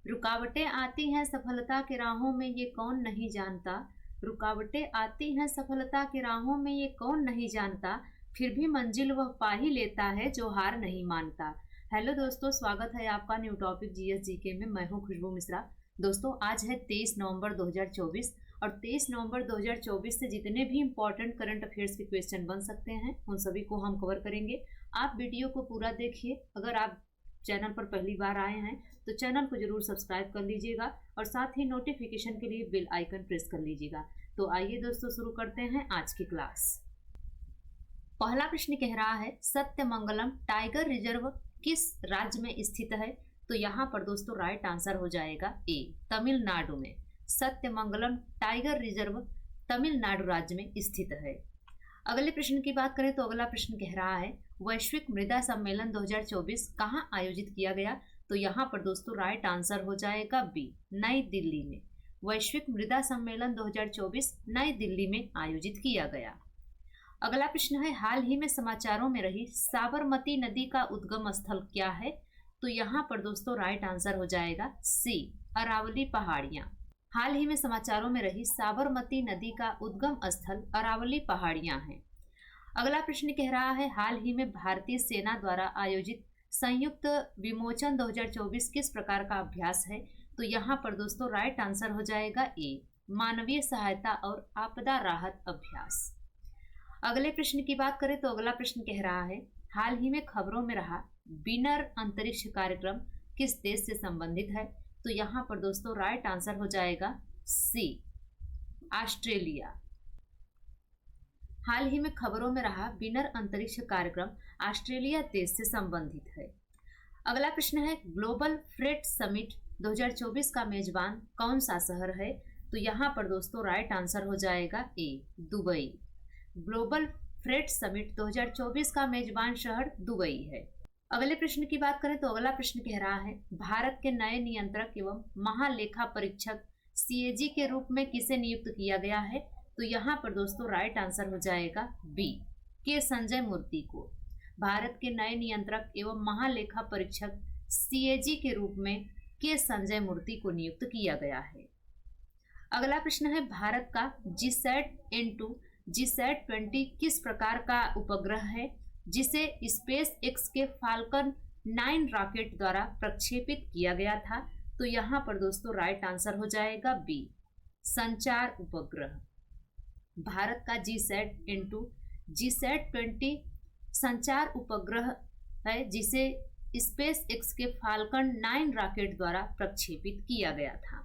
रुकावटें आती हैं सफलता के राहों में ये कौन नहीं जानता। रुकावटें आती हैं सफलता के राहों में ये कौन नहीं जानता। फिर भी मंजिल वह पा ही लेता है जो हार नहीं मानता। हेलो दोस्तों, स्वागत है आपका न्यू टॉपिक जीएस जीके में। मैं हूं खुशबू मिश्रा। दोस्तों, आज है 23 नवंबर 2024 और 23 नवंबर 2024 से जितने भी इंपॉर्टेंट करंट अफेयर्स के क्वेश्चन बन सकते हैं उन सभी को हम कवर करेंगे। आप वीडियो को पूरा देखिए। अगर आप चैनल पर पहली बार आए हैं तो चैनल को जरूर सब्सक्राइब कर लीजिएगा और साथ ही नोटिफिकेशन के लिए बेल आइकन प्रेस कर लीजिएगा। तो आइए दोस्तों, शुरू करते हैं आज की क्लास। पहला प्रश्न कह रहा है सत्यमंगलम टाइगर रिजर्व किस राज्य में स्थित है। तो यहाँ पर दोस्तों राइट आंसर हो जाएगा ए, तमिलनाडु में। सत्यमंगलम टाइगर रिजर्व तमिलनाडु राज्य में स्थित है। अगले प्रश्न की बात करें तो अगला प्रश्न कह रहा है वैश्विक मृदा सम्मेलन 2024 कहाँ आयोजित किया गया। तो यहाँ पर दोस्तों राइट आंसर हो जाएगा बी, नई दिल्ली में। वैश्विक मृदा सम्मेलन 2024 नई दिल्ली में आयोजित किया गया। अगला प्रश्न है हाल ही में समाचारों में रही साबरमती नदी का उद्गम स्थल क्या है। तो यहाँ पर दोस्तों राइट आंसर हो जाएगा सी, अरावली पहाड़ियां। हाल ही में समाचारों में रही साबरमती नदी का उद्गम स्थल अरावली पहाड़ियां हैं। अगला प्रश्न कह रहा है हाल ही में भारतीय सेना द्वारा आयोजित संयुक्त विमोचन 2024 किस प्रकार का अभ्यास है। तो यहाँ पर दोस्तों राइट आंसर हो जाएगा ए, मानवीय सहायता और आपदा राहत अभ्यास। अगले प्रश्न की बात करें तो अगला प्रश्न कह रहा है हाल ही में खबरों में रहा विनर अंतरिक्ष कार्यक्रम किस देश से संबंधित है। तो यहाँ पर दोस्तों राइट आंसर हो जाएगा सी, ऑस्ट्रेलिया। हाल ही में खबरों में रहा विनर अंतरिक्ष कार्यक्रम ऑस्ट्रेलिया देश से संबंधित है। अगला प्रश्न है ग्लोबल फ्रेट समिट 2024 का मेजबान कौन सा शहर है। तो यहाँ पर दोस्तों राइट आंसर हो जाएगा ए, दुबई। ग्लोबल फ्रेट समिट 2024 का मेजबान शहर दुबई है। अगले प्रश्न की बात करें तो अगला प्रश्न कह रहा है भारत के नए नियंत्रक एवं महालेखा परीक्षक सीएजी के रूप में किसे नियुक्त किया गया है। तो यहाँ पर दोस्तों राइट आंसर हो जाएगा बी, के संजय मूर्ति को। भारत के नए नियंत्रक एवं महालेखा परीक्षक सीएजी के रूप में के संजय मूर्ति को नियुक्त किया गया है। अगला प्रश्न है भारत का GSAT-N2 GSAT-20 किस प्रकार का उपग्रह है जिसे स्पेस एक्स के फाल्कन 9 रॉकेट द्वारा प्रक्षेपित किया गया था। तो यहाँ पर दोस्तों राइट आंसर हो जाएगा बी, संचार उपग्रह। भारत का GSAT-N2 GSAT-20 संचार उपग्रह है जिसे स्पेस एक्स के फाल्कन 9 रॉकेट द्वारा प्रक्षेपित किया गया था।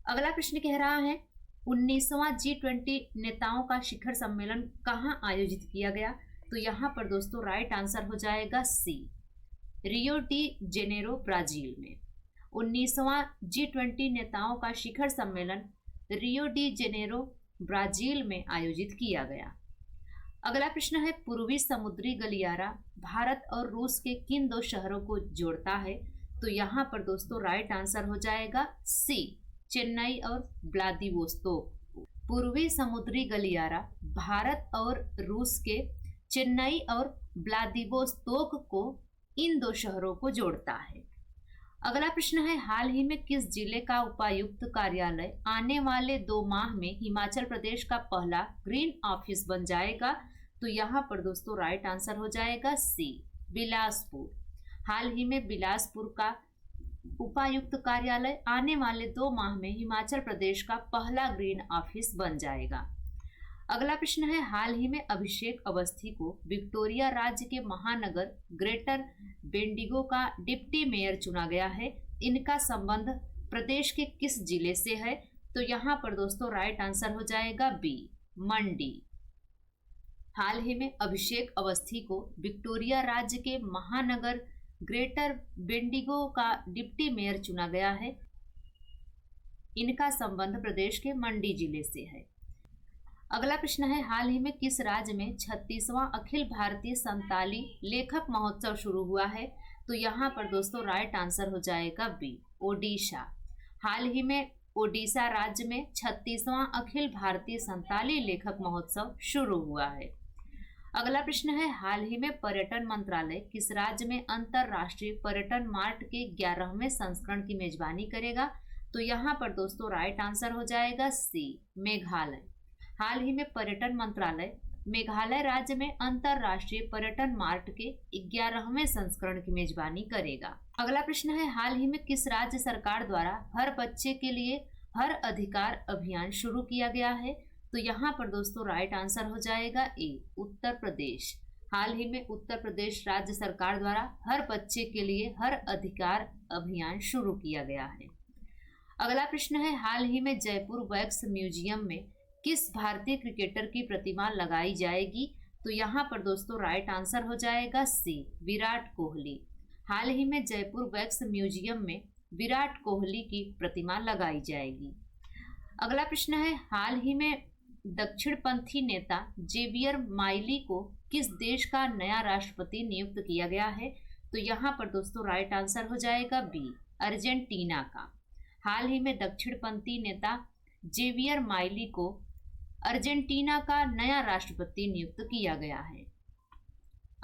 अगला प्रश्न कह रहा है 19वां G20 नेताओं का शिखर सम्मेलन कहाँ आयोजित किया गया। तो यहाँ पर दोस्तों राइट आंसर हो जाएगा सी, रियो डी जेनेरो ब्राजील में। 19वां G20 नेताओं का शिखर सम्मेलन रियो डी जेनेरो ब्राजील में आयोजित किया गया। अगला प्रश्न है पूर्वी समुद्री गलियारा भारत और रूस के किन दो शहरों को जोड़ता है। तो यहाँ पर दोस्तों राइट आंसर हो जाएगा सी, चेन्नई और व्लादिवोस्तोक। पूर्वी समुद्री गलियारा भारत और रूस के चेन्नई और व्लादिवोस्तोक को इन दो शहरों को जोड़ता है। अगला प्रश्न है हाल ही में किस जिले का उपायुक्त कार्यालय आने वाले 2 माह में हिमाचल प्रदेश का पहला ग्रीन ऑफिस बन जाएगा। तो यहाँ पर दोस्तों राइट आंसर हो जाएगा सी, बिलासपुर। हाल ही में बिलासपुर का उपायुक्त कार्यालय आने वाले 2 माह में हिमाचल प्रदेश का पहला ग्रीन ऑफिस बन जाएगा। अगला प्रश्न है हाल ही में अभिषेक अवस्थी को विक्टोरिया राज्य के महानगर ग्रेटर बेंडिगो का डिप्टी मेयर चुना गया है। इनका संबंध प्रदेश के किस जिले से है। तो यहाँ पर दोस्तों राइट आंसर हो जाएगा बी, मंडी। हाल ही में अभिषेक अवस्थी को विक्टोरिया राज्य के महानगर ग्रेटर बेंडिगो का डिप्टी मेयर चुना गया है। इनका संबंध प्रदेश के मंडी जिले से है। अगला प्रश्न है हाल ही में किस राज्य में 36वां अखिल भारतीय संताली लेखक महोत्सव शुरू हुआ है। तो यहाँ पर दोस्तों राइट आंसर हो जाएगा बी, ओडिशा। हाल ही में ओडिशा राज्य में 36वां अखिल भारतीय संताली लेखक महोत्सव शुरू हुआ है। अगला प्रश्न है, हाल ही में पर्यटन मंत्रालय किस राज्य में अंतरराष्ट्रीय पर्यटन मार्ट के 11वें संस्करण की मेजबानी करेगा? तो यहाँ पर दोस्तों राइट आंसर हो जाएगा सी, मेघालय। हाल ही में पर्यटन मंत्रालय मेघालय राज्य में अंतरराष्ट्रीय पर्यटन मार्ट के 11वें संस्करण की मेजबानी करेगा। अगला प्रश्न है, हाल ही में किस राज्य सरकार द्वारा हर बच्चे के लिए हर अधिकार अभियान शुरू किया गया है? तो यहाँ पर दोस्तों राइट आंसर हो जाएगा ए, उत्तर प्रदेश। हाल ही में उत्तर प्रदेश राज्य सरकार द्वारा हर बच्चे के लिए हर अधिकार अभियान शुरू किया गया है। अगला प्रश्न है, हाल ही में जयपुर वैक्स म्यूजियम में किस भारतीय क्रिकेटर की प्रतिमा लगाई जाएगी? तो यहाँ पर दोस्तों राइट आंसर हो जाएगा सी, विराट कोहली। हाल ही में जयपुर वैक्स म्यूजियम में विराट कोहली की प्रतिमा लगाई जाएगी। अगला प्रश्न है, हाल ही में दक्षिणपंथी नेता जेवियर माइली को किस देश का नया राष्ट्रपति नियुक्त किया गया है? तो यहाँ पर दोस्तों राइट आंसर हो जाएगा बी, अर्जेंटीना का। हाल ही में दक्षिणपंथी नेता जेवियर माइली को अर्जेंटीना का नया राष्ट्रपति नियुक्त किया गया है।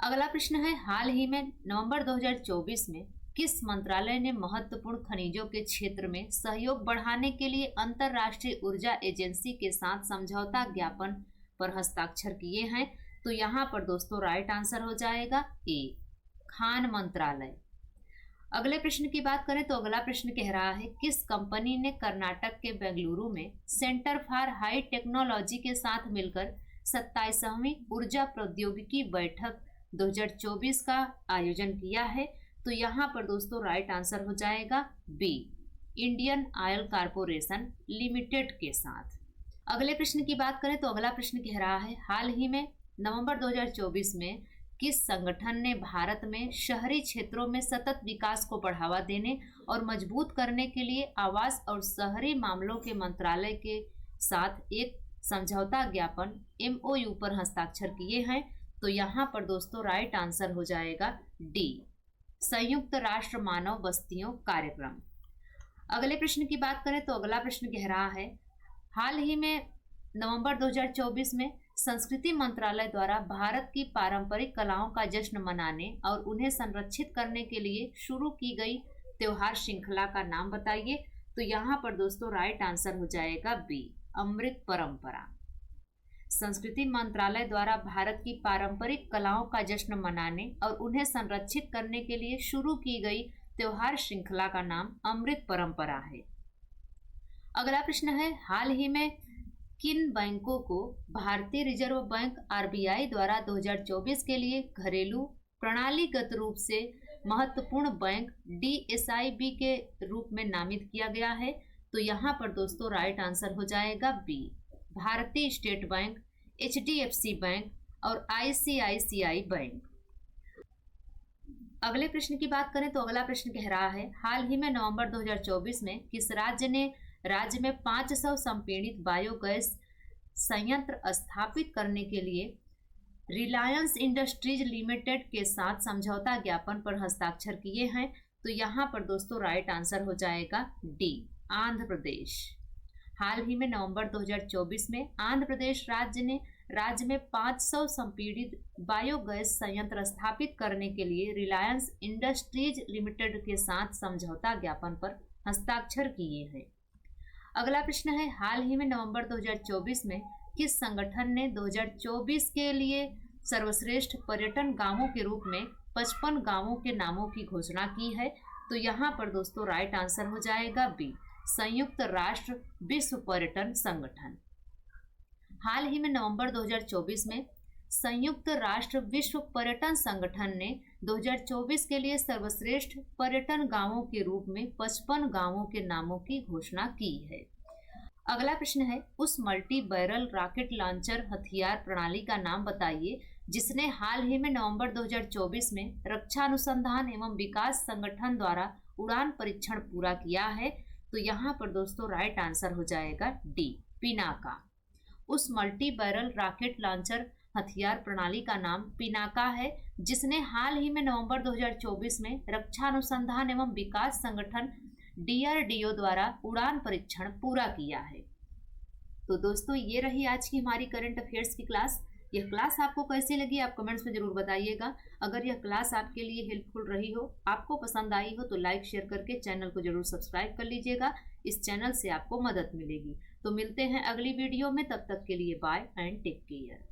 अगला प्रश्न है, हाल ही में नवंबर 2024 में किस मंत्रालय ने महत्वपूर्ण खनिजों के क्षेत्र में सहयोग बढ़ाने के लिए अंतर्राष्ट्रीय ऊर्जा एजेंसी के साथ समझौता ज्ञापन पर हस्ताक्षर किए हैं? तो यहाँ पर दोस्तों राइट आंसर हो जाएगा ए, खान मंत्रालय। अगले प्रश्न की बात करें तो अगला प्रश्न कह रहा है, किस कंपनी ने कर्नाटक के बेंगलुरु में सेंटर फॉर हाई टेक्नोलॉजी के साथ मिलकर 27वीं ऊर्जा प्रौद्योगिकी बैठक 2024 का आयोजन किया है? तो यहाँ पर दोस्तों राइट आंसर हो जाएगा B, Indian Oil Corporation Limited के साथ। अगले प्रश्न की बात करें तो अगला प्रश्न कह रहा है, हाल ही में नवंबर 2024 में किस संगठन ने भारत में शहरी क्षेत्रों में सतत विकास को बढ़ावा देने और मजबूत करने के लिए आवास और शहरी मामलों के मंत्रालय के साथ एक समझौता ज्ञापन MOU पर हस्ताक्षर किए हैं? तो यहाँ पर दोस्तों राइट आंसर हो जाएगा डी, संयुक्त राष्ट्र मानव बस्तियों कार्यक्रम। अगले प्रश्न की बात करें तो अगला प्रश्न कह रहा है, हाल ही में नवंबर 2024 में संस्कृति मंत्रालय द्वारा भारत की पारंपरिक कलाओं का जश्न मनाने और उन्हें संरक्षित करने के लिए शुरू की गई त्योहार श्रृंखला का नाम बताइए? तो यहाँ पर दोस्तों राइट आंसर हो जाएगा बी, अमृत परंपरा। संस्कृति मंत्रालय द्वारा भारत की पारंपरिक कलाओं का जश्न मनाने और उन्हें संरक्षित करने के लिए शुरू की गई त्योहार श्रृंखला का नाम अमृत परंपरा है। अगला प्रश्न है, हाल ही में किन बैंकों को भारतीय रिजर्व बैंक RBI द्वारा 2024 के लिए घरेलू प्रणालीगत रूप से महत्वपूर्ण बैंक DSIB के रूप में नामित किया गया है? तो यहाँ पर दोस्तों राइट आंसर हो जाएगा बी, भारतीय स्टेट बैंक, HDFC बैंक और ICICI बैंक। अगले प्रश्न की बात करें तो अगला प्रश्न कह रहा है, हाल ही में नवंबर 2024 में किस राज्य ने राज्य में 500 संपीड़ित बायोगैस संयंत्र स्थापित करने के लिए रिलायंस इंडस्ट्रीज लिमिटेड के साथ समझौता ज्ञापन पर हस्ताक्षर किए हैं? तो यहाँ पर दोस्तों राइट आंसर हो जाएगा डी, आंध्र प्रदेश। हाल ही में नवंबर 2024 में आंध्र प्रदेश राज्य में 500 संपीड़ित बायोगैस संयंत्र स्थापित करने के लिए रिलायंस इंडस्ट्रीज लिमिटेड के साथ समझौता ज्ञापन पर हस्ताक्षर किए हैं। अगला प्रश्न है, हाल ही में नवंबर 2024 में किस संगठन ने 2024 के लिए सर्वश्रेष्ठ पर्यटन गांवों के रूप में 55 गांवों के नामों की घोषणा की है? तो यहाँ पर दोस्तों राइट आंसर हो जाएगा बी, संयुक्त राष्ट्र विश्व पर्यटन संगठन। हाल ही में नवंबर 2024 में संयुक्त राष्ट्र विश्व पर्यटन संगठन ने 2024 के लिए सर्वश्रेष्ठ पर्यटन गांवों के रूप में 55 गांवों के नामों की घोषणा की है। अगला प्रश्न है, उस मल्टी बैरल रॉकेट लॉन्चर हथियार प्रणाली का नाम बताइए जिसने हाल ही में नवंबर 2024 में रक्षा अनुसंधान एवं विकास संगठन द्वारा उड़ान परीक्षण पूरा किया है? तो यहाँ पर दोस्तों राइट आंसर हो जाएगा डी, पिनाका। उस मल्टी बैरल रॉकेट लॉन्चर हथियार प्रणाली का नाम पिनाका है, जिसने हाल ही में नवंबर 2024 में रक्षा अनुसंधान एवं विकास संगठन DRDO द्वारा उड़ान परीक्षण पूरा किया है। तो दोस्तों ये रही आज की हमारी करंट अफेयर्स की क्लास। यह क्लास आपको कैसी लगी आप कमेंट्स में ज़रूर बताइएगा। अगर यह क्लास आपके लिए हेल्पफुल रही हो, आपको पसंद आई हो, तो लाइक शेयर करके चैनल को ज़रूर सब्सक्राइब कर लीजिएगा। इस चैनल से आपको मदद मिलेगी। तो मिलते हैं अगली वीडियो में, तब तक के लिए बाय एंड टेक केयर।